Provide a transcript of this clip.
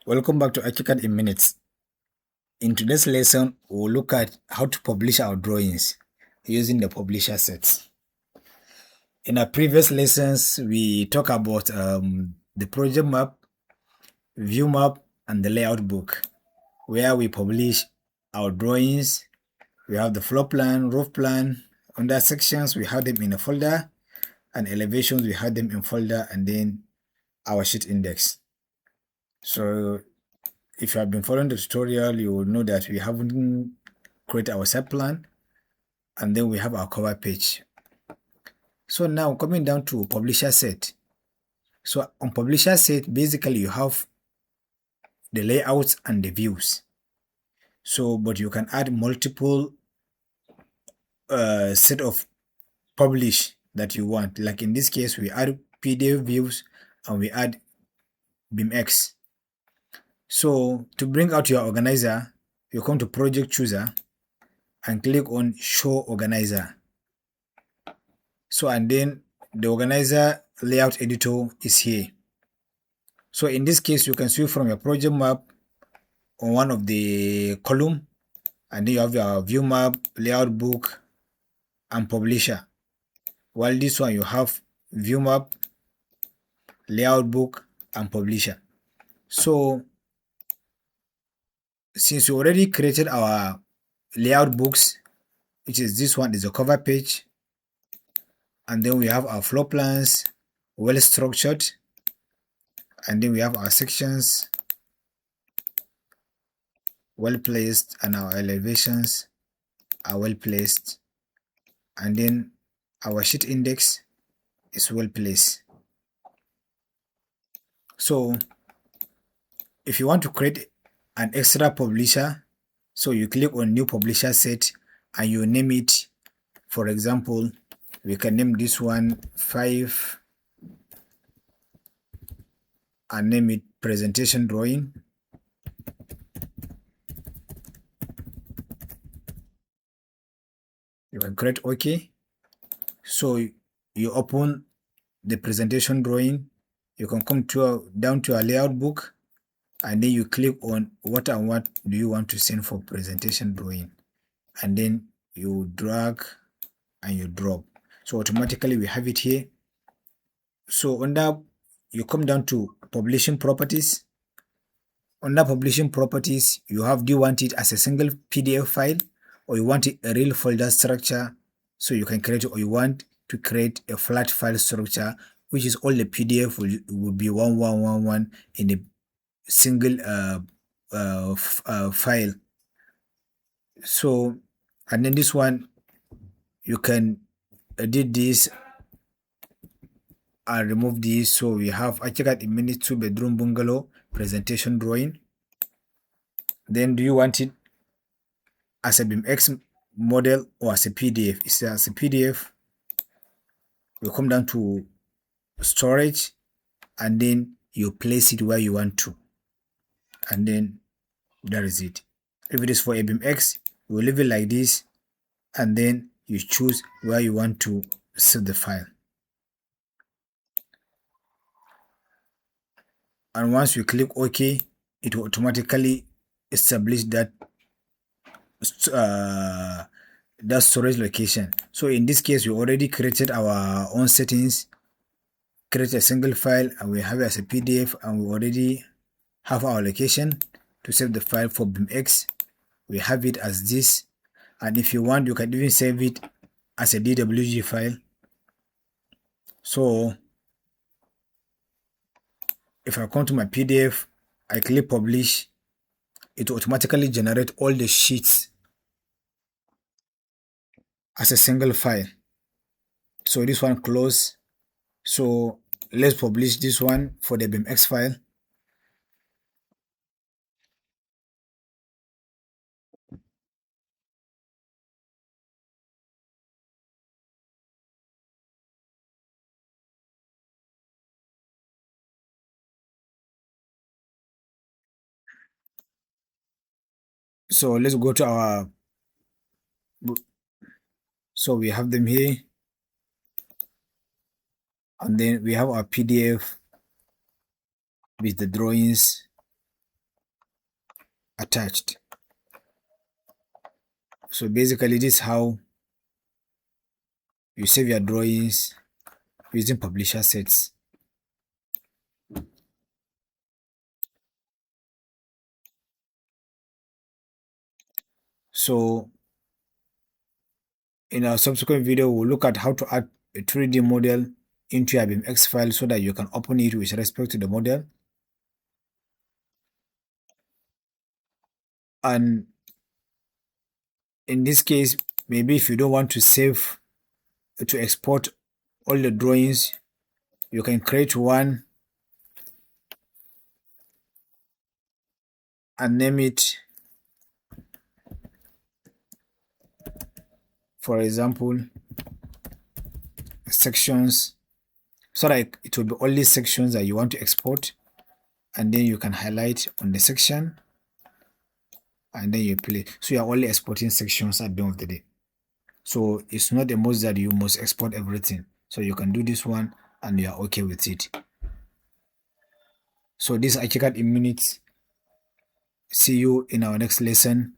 Welcome back to Archicad in Minutes. In today's lesson, we'll look at how to publish our drawings using the publisher set. In our previous lessons, we talk about the project map, view map, and the layout book, where we publish our drawings. We have the floor plan, roof plan. Under sections, we have them in a folder, and elevations, we have them in folder, and then our sheet index. So if you have been following the tutorial, you will know that we haven't created our set plan, and then we have our cover page. So now coming down to publisher set. So on publisher set, basically you have the layouts and the views. So, but you can add multiple set of publish that you want. Like in this case, we add PDF views and we add BIMX. So to bring out your organizer, you come to project chooser and click on show organizer. So and then the organizer layout editor is here. So in this case, you can see from your project map on one of the column, and then you have your view map, layout book, and publisher. While this one you have view map, layout book, and publisher. So since we already created our layout books, which is this one is a cover page, and then we have our floor plans well structured, and then we have our sections well placed, and our elevations are well placed, and then our sheet index is well placed. So if you want to create an extra publisher, so you click on new publisher set and you name it. For example, we can name this one 5 and name it presentation drawing. You can create OK. So you open the presentation drawing. You can come down to a layout book, and then you click on what and what do you want to send for presentation drawing, and then you drag and you drop. So automatically we have it here. So under you come down to publishing properties. Under publishing properties, you have, do you want it as a single PDF file, or you want it a real folder structure, so you can create it, or you want to create a flat file structure, which is all the PDF will be 1111 in a single file. So, and then this one you can edit this and remove this. So we have Archicad in minute 2-bedroom bungalow presentation drawing. Then do you want it as a BIMX model or as a PDF? It's as a PDF. You come down to storage, and then you place it where you want to, and then that is it. If it is for a BIMX, you will leave it like this, and then you choose where you want to save the file. And once you click OK, it will automatically establish that storage location. So in this case, we already created our own settings, create a single file, and we have it as a PDF, and we already have our location to save the file for BIMX. We have it as this, and if you want, you can even save it as a DWG file. So if I come to my PDF, I click publish, it will automatically generate all the sheets as a single file. So this one close. So let's publish this one for the BIMX file. So let's go to our, so we have them here, and then we have our PDF with the drawings. attached. So basically this is how you save your drawings using publisher sets. So in our subsequent video, we'll look at how to add a 3D model into your BMX file so that you can open it with respect to the model. And in this case, maybe if you don't want to save, to export all the drawings, you can create one and name it, for example, sections, so that it will be only sections that you want to export, and then you can highlight on the section and then you play. So you are only exporting sections at the end of the day. So it's not a must that you must export everything. So you can do this one and you are okay with it. So this is Archicad in minutes. See you in our next lesson.